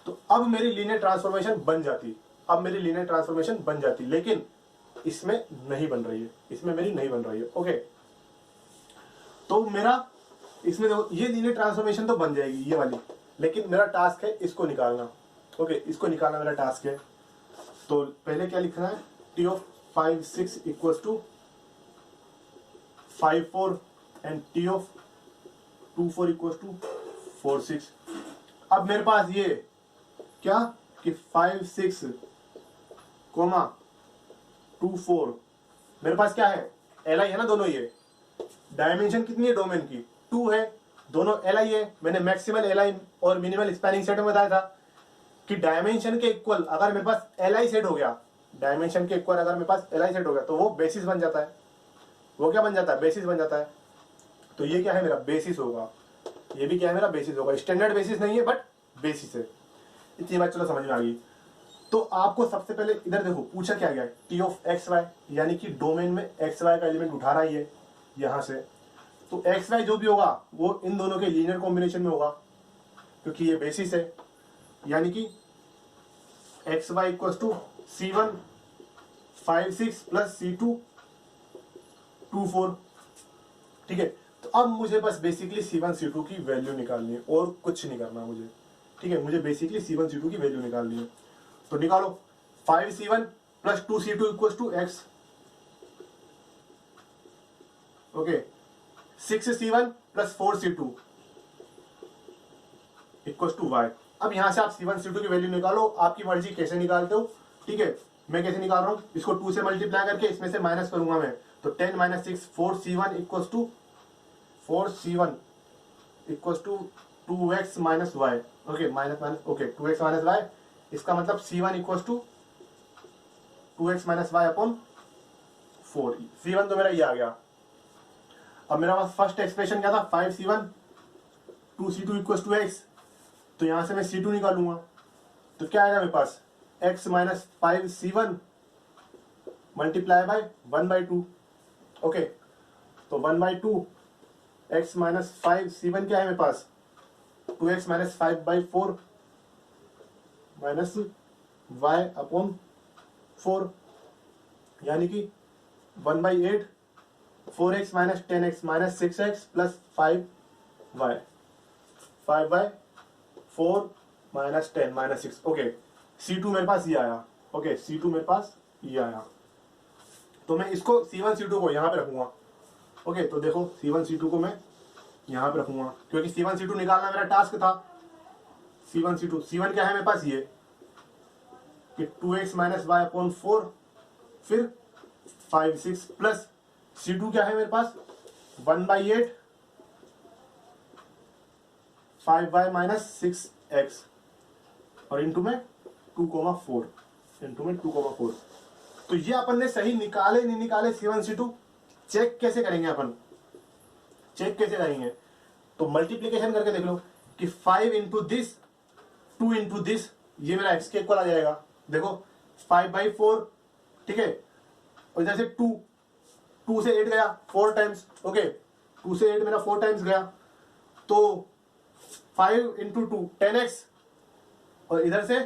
Speaker 1: तो अब मेरी लीनियर ट्रांसफॉर्मेशन बन जाती, अब मेरी लीनियर ट्रांसफॉर्मेशन बन जाती, लेकिन इसमें नहीं बन रही है, इसमें मेरी नहीं बन रही है। ओके, तो मेरा इसमें देखो ये लीनियर ट्रांसफॉर्मेशन तो बन जाएगी ये वाली, लेकिन मेरा टास्क है इसको निकालना। ओके, इसको निकालना मेरा टास्क है। तो पहले क्या लिखना है, T of 5 6 equals to 5 4 and T of 2 4 equals to 4 6। अब मेरे पास ये क्या कि 5 6 कोमा 2 4, मेरे पास क्या है Li है ना, दोनों ये डायमेंशन कितनी है डोमेन की 2 है, दोनों Li है। मैंने मैक्सिमल Li और मिनिमल स्पैनिंग सेट में बताया था कि डायमेंशन के इक्वल अगर मेरे पास Li सेट हो गया, डायमेंशन के इक्वल अगर मेरे पास Li सेट हो गया तो वो बेसिस बन जाता है। वो क्या बन जाता है, बेसिस बन जाता है। तो ये क्या है मेरा बेसिस होगा, ये भी क्या है मेरा बेसिस होगा। स्टैंडर्ड बेसिस नहीं है बट बेसिस है। इतनी बात चलो समझ में आ गई। तो आपको सबसे पहले इधर देखो पूछा क्या गया, T ऑफ एक्स वाई, यानी कि डोमेन में एक्स वाई का एलिमेंट उठा रहा है यहां से। तो एक्स वाई जो भी होगा वो इन दोनों के लीनियर कॉम्बिनेशन में होगा, क्योंकि ये बेसिस है। यानी कि x y equal to C1 5 6 plus C2 2 4। ठीक है, तो अब मुझे बस बेसिकली C1 C2 की वैल्यू निकालनी है और कुछ नहीं करना मुझे। ठीक है, मुझे बेसिकली C1 C2 की वैल्यू निकालनी है। तो निकालो 5 C1 plus 2 C2 equal to x. Okay, 6 C1 plus 4 C2 equal to y. अब यहां से आप C1 C2 की वैल्यू निकालो, आपकी मर्जी कैसे निकालते हो। ठीक है, मैं कैसे निकाल रहा हूं, इसको 2 से मल्टीप्लाई करके इसमें से माइनस करूंगा मैं। तो 10 minus 6 4 C1 equal to 4 C1 equal to 2x minus y. Okay, minus minus, okay 2x minus y, इसका मतलब C1 equal to 2x minus y upon 4। C1 तो मेरा ये आ गया। अब मेरा पास फर्स्ट एक्सप्रेशन क्या था, 5 C1 2 C2 equal to x। तो यहां से मैं C2 निकालूंगा, तो क्या आएगा मेरे पास x minus 5 C1 multiply by 1/2। Okay, तो 1/2 x माइनस 5 C1 क्या है मेरे पास 2x minus 5/4 minus y upon 4, यानी कि 1/8 4x minus 10x minus 6x plus 5y 5/4 minus 10 minus 6। Okay, C2 मेरे पास ये आया। ओके, C2 मेरे पास ये आया। तो मैं इसको C1 C2 को यहां पे रखूंगा। ओके, तो देखो C1 C2 को मैं यहां पे रखूंगा, क्योंकि C1 C2 निकालना मेरा टास्क था। C1 C2, C1 क्या है मेरे पास ये कि 2x माइनस वाई अपॉन 4, फिर 5 6 प्लस C2 क्या है मेरे पास 1/8 5y माइनस 6x और इंटू में 2,4 इंटू में 2,4। तो ये अपन ने सही निकाले नहीं निकाले C1 C2 चेक कैसे करेंगे, अपन चेक कैसे करेंगे। तो मल्टीप्लीकेशन करके देख लो कि 5 इंटू दिस 2 इंटू दिस, ये मेरा x के इक्वल आ जाएगा। देखो 5/4, ठीक है, और इधर से 2 से 8 गया 4 टाइम्स। ओके, 2 से 8 मेरा 4 टाइम्स गया, तो 5 इंटू 2 10x, और इधर से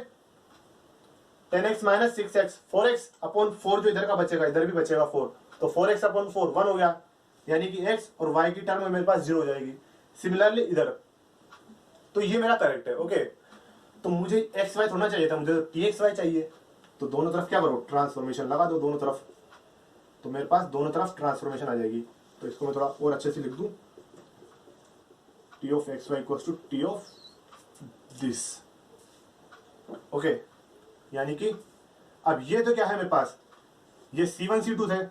Speaker 1: 10x minus 6x 4x upon 4, जो इधर का बचेगा इधर भी बचेगा 4, तो 4x अपॉन 4 1 हो गया, यानी कि x और y की टर्म में मेरे पास 0 हो जाएगी। सिमिलरली इधर, तो ये मेरा करेक्ट है। ओके, तो मुझे एक्स वाई थोड़ा चाहिए था, मुझे txy चाहिए। तो दोनों तरफ क्या करो, ट्रांसफॉर्मेशन लगा दो दोनों तरफ, तो मेरे पास दोनों तरफ ट्रांसफॉर्मेशन आ जाएगी। तो इसको मैं थोड़ा और अच्छे से लिख दूं, t of x y equals to t of this. Okay, यानी कि अब ये तो क्या है मेरे पास, ये C1 C2 थे।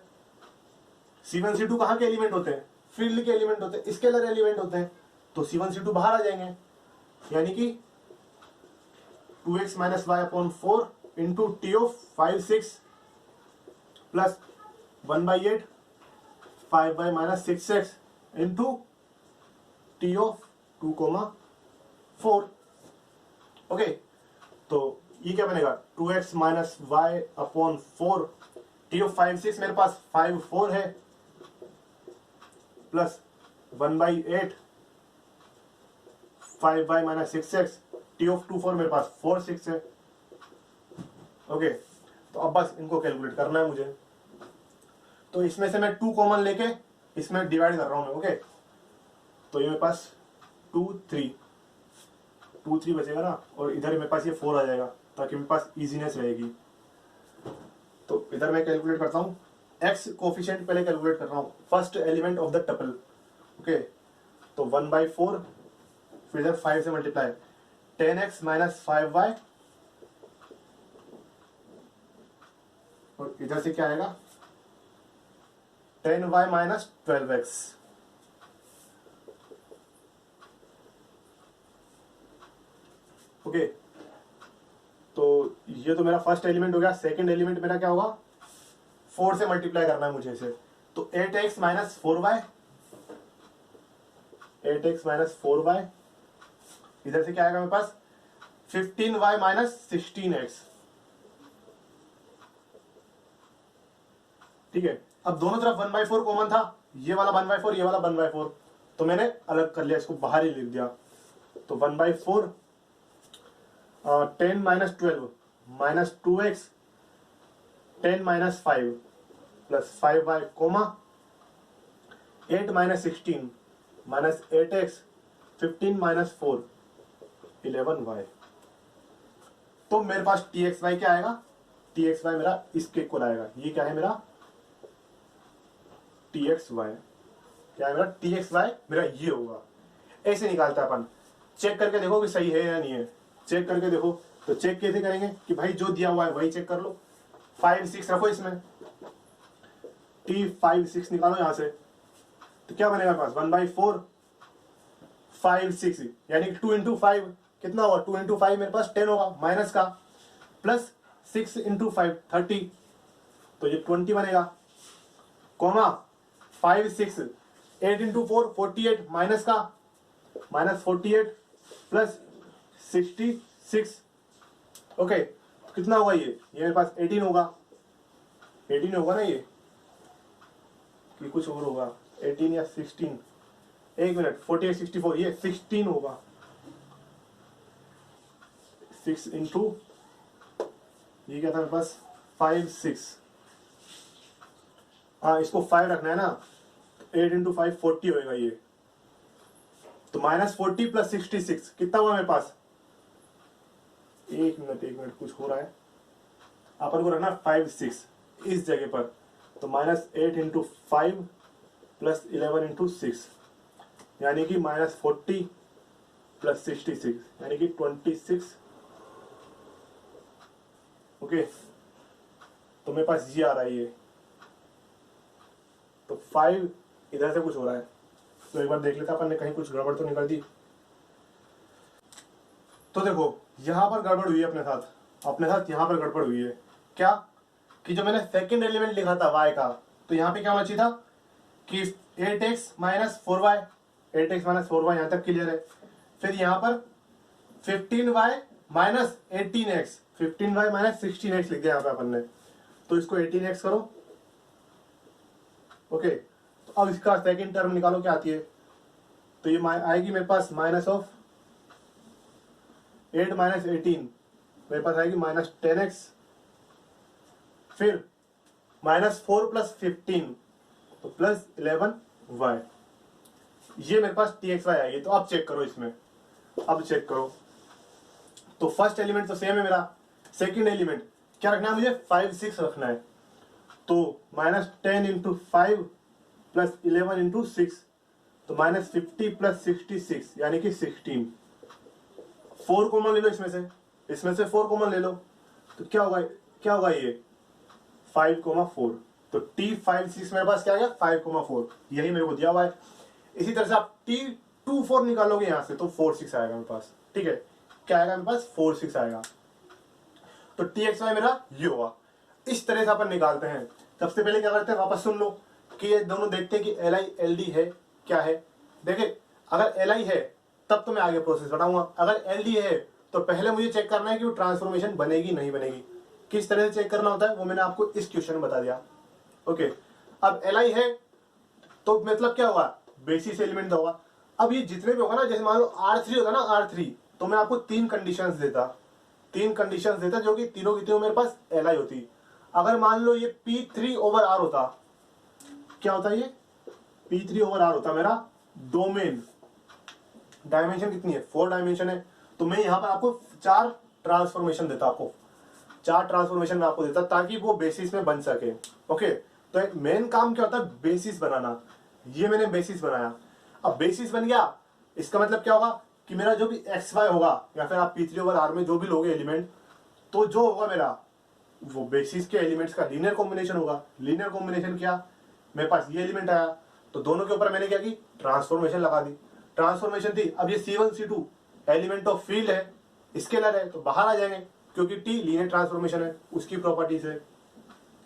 Speaker 1: C1 C2 कहाँ के एलिमेंट होते हैं, फील्ड के एलिमेंट होते हैं, स्केलर एलिमेंट होते हैं। तो C1 C2 बाहर आ जाएंगे, यानी कि 2x minus y upon 4 into t of 5 6 plus 1/8 5y minus 6x into t of 2,4। Okay, तो ये क्या बनेगा 2x minus y upon 4 t of 5 6 मेरे पास 5 4 है plus 1/8 5y minus 6x T of 2 4 मेरे पास 4 6 है। ओके, तो अब बस इनको कैलकुलेट करना है मुझे। तो इसमें से मैं 2 कॉमन लेके इसमें डिवाइड कर रहा हूं मैं। ओके, तो ये मेरे पास 2 3 बचेगा ना, और इधर मेरे पास ये 4 आ जाएगा ताकि मेरे पास इजीनेस रहेगी। तो इधर मैं कैलकुलेट करता हूँ x कोफिशिएंट, पहले कैलकुलेट कर रहा हूँ first element of the tuple. Okay, तो 1/4 फिर इधर 5 से मल्टीप्लाई 10x माइनस 5y और इधर से क्या आएगा 10y माइनस 12x। ओके, तो ये तो मेरा फर्स्ट एलिमेंट हो गया। सेकंड एलिमेंट मेरा क्या होगा 4 से मल्टीप्लाई करना है मुझे इसे। तो 8x minus 4y, 8x minus 4y, इधर से क्या आएगा मेरे पास 15y माइनस 16x। ठीक है, अब दोनों तरफ 1/4 कॉमन था, ये वाला 1/4 ये वाला 1/4, तो मैंने अलग कर लिया, इसको बाहर ही लिख दिया। तो 1/4 10 minus 12 minus 2x 10 minus 5 plus 5y comma 8 minus 16 minus 8x 15 minus 4 11y। तो मेरे पास txy क्या आएगा, txy मेरा इसके इक्वल आएगा। ये क्या है मेरा txy, क्या है मेरा txy, मेरा ये होगा। ऐसे निकालता है अपन। चेक करके देखो कि सही है या नहीं है, चेक करके देखो। तो चेक कैसे करेंगे कि भाई जो दिया हुआ है वही चेक कर लो। 5 6 रखो इसमें, t5 6 निकालो यहां से, तो क्या बनेगा पास 1/4 5 6 यानी 2 इंटू 5 कितना होगा 2 इंटू 5 मेरे पास 10 होगा माइनस का, प्लस 6 इंटू 5 30, तो ये 20 बनेगा, कोमा 5 6 8 इंटू 4 48 माइनस का माइनस 48 प्लस 66। ओके, कितना होगा ये मेरे पास 18 होगा, 18 होगा ना ये, कि कुछ और होगा 18 या 16, एक मिनट 48 64 ये 16 होगा। 6 इंटू ये क्या था मेरे पास 5 6, हाँ इसको 5 रखना है ना, 8 इंटू 5 40 होएगा ये, तो माइनस 40 प्लस 66 कितना हुआ मेरे पास, एक मिनट कुछ हो रहा है, अपन को रखना 5 6 इस जगह पर, तो माइनस 8 इंटू 5 प्लस 11 इंटू 6 यानी कि माइनस 40 प्लस 66 यानी कि 26। ओके, तो मेरे पास ये आ रहा है ये, तो 5 इधर से कुछ हो रहा है, तो एक बार देख लेते अपन ने कहीं कुछ गड़बड़ तो नहीं कर दी। तो देखो यहां पर गड़बड़ हुई है अपने साथ यहां पर गड़बड़ हुई है। क्या कि जो मैंने सेकंड एलिमेंट लिखा था y का, तो यहाँ पे क्या होना चाहिए था कि 8x minus 4y, 8x minus 4y यहां तक क्लियर है। फिर यहाँ पर 15y minus 18x, 15y minus 16x लिख दिया यहाँ पे अपन ने, तो इसको 18x करो। ओके, तो अब इसका सेकंड टर्म निकालो क्या आती है, तो ये आएगी मेरे पास माइनस ऑफ 8 माइनस 18 मेरे पास आएगी माइनस 10x, फिर माइनस 4 प्लस 15 तो प्लस 11y, ये मेरे पास txy आएगी। तो अब चेक करो इसमें, अब चेक करो, तो फर्स्ट एलिमेंट तो सेम है मेरा, सेकंड एलिमेंट क्या रखना है मुझे 5 6 रखना है, तो माइनस 10 इंटू 5 प्लस 11 इंटू 6 तो माइनस 50 प्लस 66 यानी कि 16। 4 कॉमन ले लो इसमें से 4 कॉमन ले लो, तो क्या होगा ये 5,4, तो t5 6 मेरे पास क्या आ गया 5,4, यही मेरे को दिया हुआ है। इसी तरह से आप t24 निकालोगे यहां से तो 4 6 आएगा मेरे पास। ठीक है, क्या आएगा मेरे पास 4 6 आएगा, तो txy मेरा ये होगा। इस तरह से अपन निकालते हैं। सबसे पहले क्या करते हैं, वापस सुन लो कि ये दोनों देखते हैं कि li ld है क्या है। देखिए अगर li है तब तो मैं आगे प्रोसेस बताऊंगा, अगर ld है तो पहले मुझे चेक करना है कि वो ट्रांसफॉर्मेशन बनेगी नहीं बनेगी। किस तरह से चेक करना होता है वो मैंने आपको इस क्वेश्चन में बता दिया। ओके, अब Li है तो मतलब क्या होगा, बेसिस एलिमेंट होगा। अब ये जितने भी होगा ना, जैसे मान लो R3 होता ना, R3, तो मैं आपको तीन कंडीशंस देता जो कि तीनों की तीनों मेरे पास Li होती। अगर मान लो ये P3/R होता, क्या होता है ये P3/R होता मेरा डोमेन, डायमेंशन कितनी है 4 डायमेंशन है, तो मैं यहाँ पर आपको 4 ट्रांसफॉर्मेशन देता, मैं आपको देता ताकि वो बेसिस में बन सके। ओके, तो एक मेन काम क्या होता है, बेसिस बनाना। ये मैंने बेसिस बनाया। अब बेसिस बन गया, इसका मतलब क्या होगा कि मेरा जो भी XY होगा, या फिर आप P3/R में जो भी लोगे एलिमेंट, तो जो होगा मेरा वो बेसिस के एलिमेंट्स का लीनियर कॉम्बिनेशन होगा। लीनियर कॉम्बिनेशन क्या, मेरे पास ये एलिमेंट आया तो दोनों के ऊपर मैंने क्या की, ट्रांसफॉर्मेशन लगा दी। ट्रांसफॉर्मेशन थी, अब ये C1 C2 element of field है, स्केलर है, तो बाहर आ जाएंगे क्योंकि T लीनियर ट्रांसफॉर्मेशन है, उसकी प्रॉपर्टी से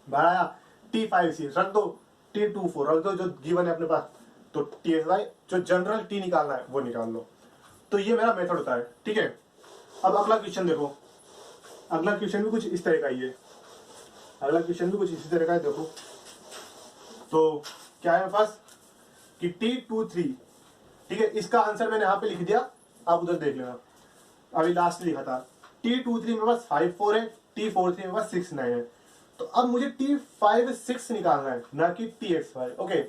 Speaker 1: बाहर आया। T5C रख दो, T24 रख दो, जो गिवन है अपने पास, तो TSY जो जनरल T निकालना है वो निकाल लो। तो ये मेरा मेथड होता है। ठीक है, अब अगला क्वेश्चन देखो, अगला क्वेश्चन भी कुछ इस तरह का ही है, देखो तो क्या है मेरे पास कि T23, ठीक है, इसका आंसर मैंने यहाँ पे लिख दिया, आप उधर देख लेना, अभी लास्ट लिखा था। T23 मेरे पास 5 4 है, T43 मेरे पास 6 9 है। तो अब मुझे T5 6 निकालना है, ना कि TX5। ओके,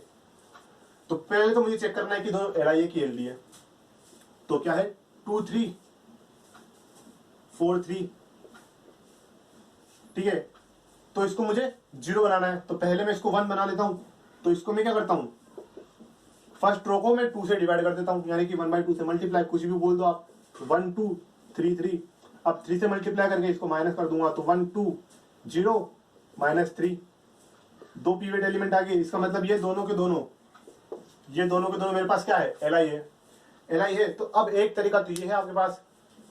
Speaker 1: तो पहले तो मुझे चेक करना है कि दोनों LI की LD है, तो क्या है 2 3 4 3, ठीक है, तो इसको मुझे 0 बनाना है, तो पहले मैं इसको 1 बना लेता हूं। तो इसको मैं क्या करता हूं, फर्स्ट रो को मैं 2 से डिवाइड कर देता हूं, यानी कि 1/2 से मल्टीप्लाई, कुछ भी बोल दो आप, 1 2 3 3। अब 3 से मल्टीप्लाई करके इसको माइनस कर दूंगा, तो 1 2 0 -3, 2 पीवट एलिमेंट आ गए। इसका मतलब ये दोनों के दोनों मेरे पास क्या है, LI है। तो अब एक तरीका तो ये है आपके पास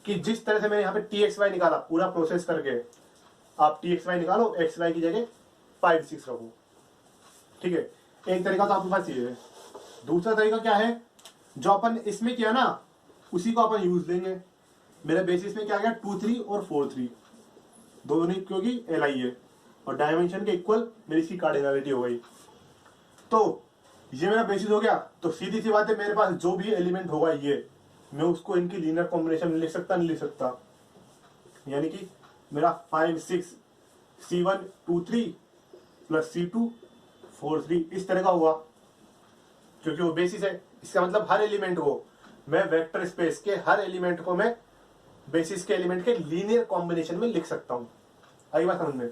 Speaker 1: कि जिस तरह से मैंने यहाँ पे TXY निकाला, पूरा प्रोसेस करके आप TXY निकालो, XY की जगह 5 6 रखो। ठीक है, एक तरीका तो आपके पास ये है। दूसरा तरीका क्या है, जो अपन इसमें किया ना उसी को अपन यूज लेंगे। मेरे बेसिस में क्या आ गया, 2 3 और 4 3 दोनों, क्योंकि LI है और डायमेंशन के इक्वल मेरी इसकी कार्डिनलिटी हो गई। तो ये मेरा बेसिस हो गया। तो सीधी सी बात है, मेरे पास जो भी एलिमेंट होगा ये, मैं उसको इनकी लीनियर कॉम्बिनेशन लिख सकता, यानी कि मेरा 5 6 C1 2 3 प्लस C2 4 3 इस तरह का हुआ, क्योंकि वो बेसिस है। इसका मतलब हर एलिमेंट को मैं वेक्टर स्पेस के हर एलिमेंट को मैं बेसिस के एलिमेंट के लीनियर कॉम्बिनेशन में लिख सकता हूं। आई बात समझ में?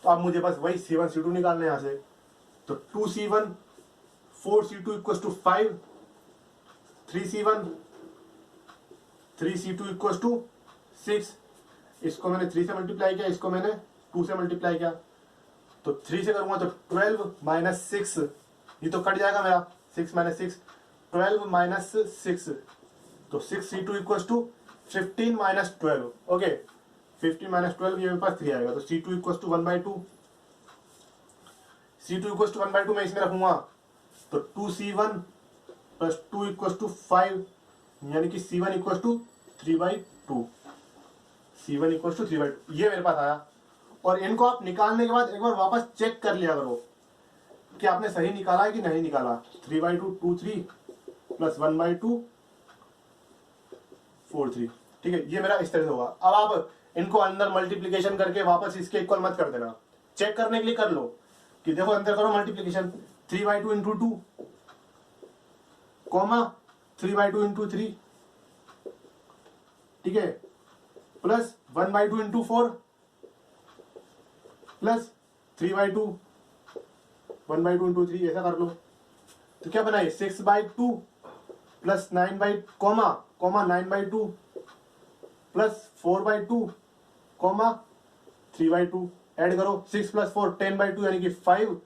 Speaker 1: तो अब मुझे बस वही C1 C2 निकालना है यहाँ से। तो 2 C1 4 C2 equal to 5, 3 C1 3 C2 equal to 6। इसको मैंने 3 से मल्टीप्लाई किया, इसको मैंने 2 से मल्टीप्लाई किया, तो 3 से करूंगा तो 12 माइनस 6, ये तो कट जाएगा मेरा, 6 माइनस 6 12 माइनस 6, तो 6 C2 equal to 15 minus 12। Okay, 15 minus 12 ये मेरे पास 3 आएगा, तो C2 equal to 1/2, C2 equal to 1/2 मैं इसमें रखूंगा, तो 2C1 प्लस 2 इक्वल टू 5, यानी कि C1 equal to 3/2, C1 equal to 3/2 ये मेरे पास आया। और इनको आप निकालने के बाद एक बार वापस चेक कर लिया करो कि आपने सही निकाला है कि नहीं निकाला। 3/2 2 3 प्लस 1/2 4 3, ठीक है, ये मेरा इस तरह से होगा। अब आप इनको अंदर मल्टीप्लीकेशन करके वापस इसके इक्वल मत कर देना, चेक करने के लिए कर लो कि देखो अंदर करो मल्टीप्लीकेशन, 3/2 इंटू 2 कॉमा 3/2 इंटू 3, ठीक है, प्लस 1/2 इंटू 4 प्लस 3/2 1/2 इंटू 3, ऐसा कर लो। तो क्या बनाए, 6/2 प्लस 9/2 प्लस 4/2 3/2, ऐड करो, 6 प्लस 4 10/2 यानी कि 5,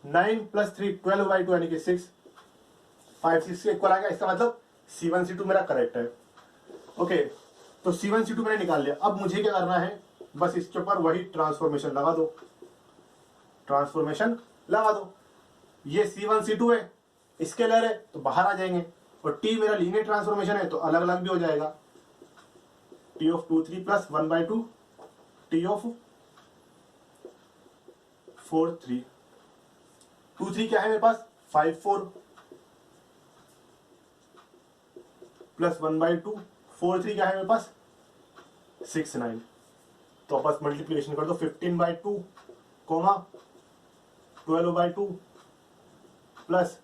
Speaker 1: 9 प्लस 3 12/2 यानी कि 6, 5 6 के इक्वल आ गया। इसका मतलब C1 C2 मेरा करेक्ट है। ओके, तो C1 C2 मैंने निकाल लिया। अब मुझे क्या करना है, बस इसके ऊपर वही ट्रांसफॉर्मेशन लगा दो, ये C1 C2 है, स्केलर है तो बाहर आ जाएंगे, और T मेरा लीनियर ट्रांसफॉर्मेशन है तो अलग अलग भी हो जाएगा। T of 2 3 plus 1/2 T of 4 3। 2 3 क्या है मेरे पास 5 4 प्लस 1/2 4 3 क्या है मेरे पास 6 9। तो बस मल्टीप्लिकेशन कर दो 15/2 कोमा 12/2 प्लस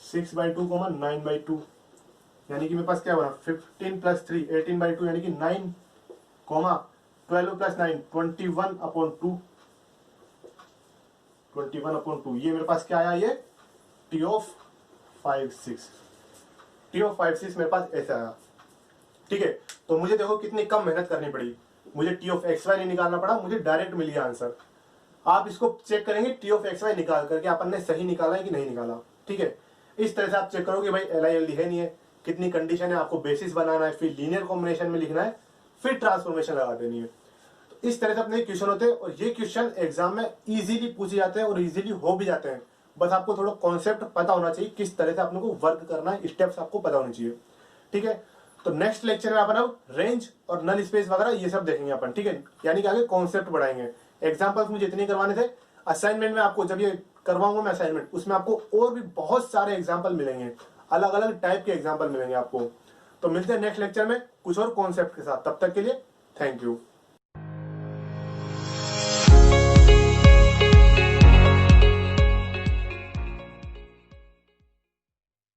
Speaker 1: 6/2 कोमा 9/2, यानी कि मेरे पास क्या बना 15 प्लस 3 18/2 यानी कि 9 कोमा 12 प्लस 9 21/2 21/2। ये मेरे पास क्या आया ये टी ऑफ 5 6 टी ऑफ 5 6 मेरे पास ऐसा आया। ठीक है, तो मुझे देखो कितनी कम मेहनत करनी पड़ी, मुझे टी ऑफ एक्स वाई नहीं निकालना पड़ा, मुझे डायरेक्ट मिल गया आंसर। आप इसको चेक करेंगे टी ऑफ एक्स वाई निकाल करके अपन ने सही निकाला है कि नहीं निकाला। ठीक है, इस तरह से आप चेक करोगे भाई एल आई एल है नहीं है, कितनी कंडीशन है, आपको बेसिस बनाना है, फिर लीनियर कॉम्बिनेशन में लिखना है, फिर ट्रांसफॉर्मेशन लगा देनी है। तो इस तरह से अपने क्वेश्चन होते हैं और ये क्वेश्चन एग्जाम में इजीली पूछे जाते हैं और इजीली हो भी जाते हैं। बस आपको थोड़ा कॉन्सेप्ट पता होना चाहिए, किस तरह से अपने को वर्क करना है, स्टेप्स आपको पता होने चाहिए। ठीक है, तो नेक्स्ट लेक्चर में अपन अब रेंज और नल स्पेस वगैरह ये सब देखेंगे अपन। ठीक है, यानी कि आगे कॉन्सेप्ट बढ़ाएंगे। एग्जाम्पल्स मुझे इतने करवाने थे, असाइनमेंट में आपको जब ये करवाऊंगा मैं असाइनमेंट, उसमें आपको और भी बहुत सारे एग्जाम्पल मिलेंगे, अलग अलग टाइप के एग्जाम्पल मिलेंगे आपको। तो मिलते हैं नेक्स्ट लेक्चर में कुछ और कॉन्सेप्ट के साथ, तब तक के लिए थैंक यू।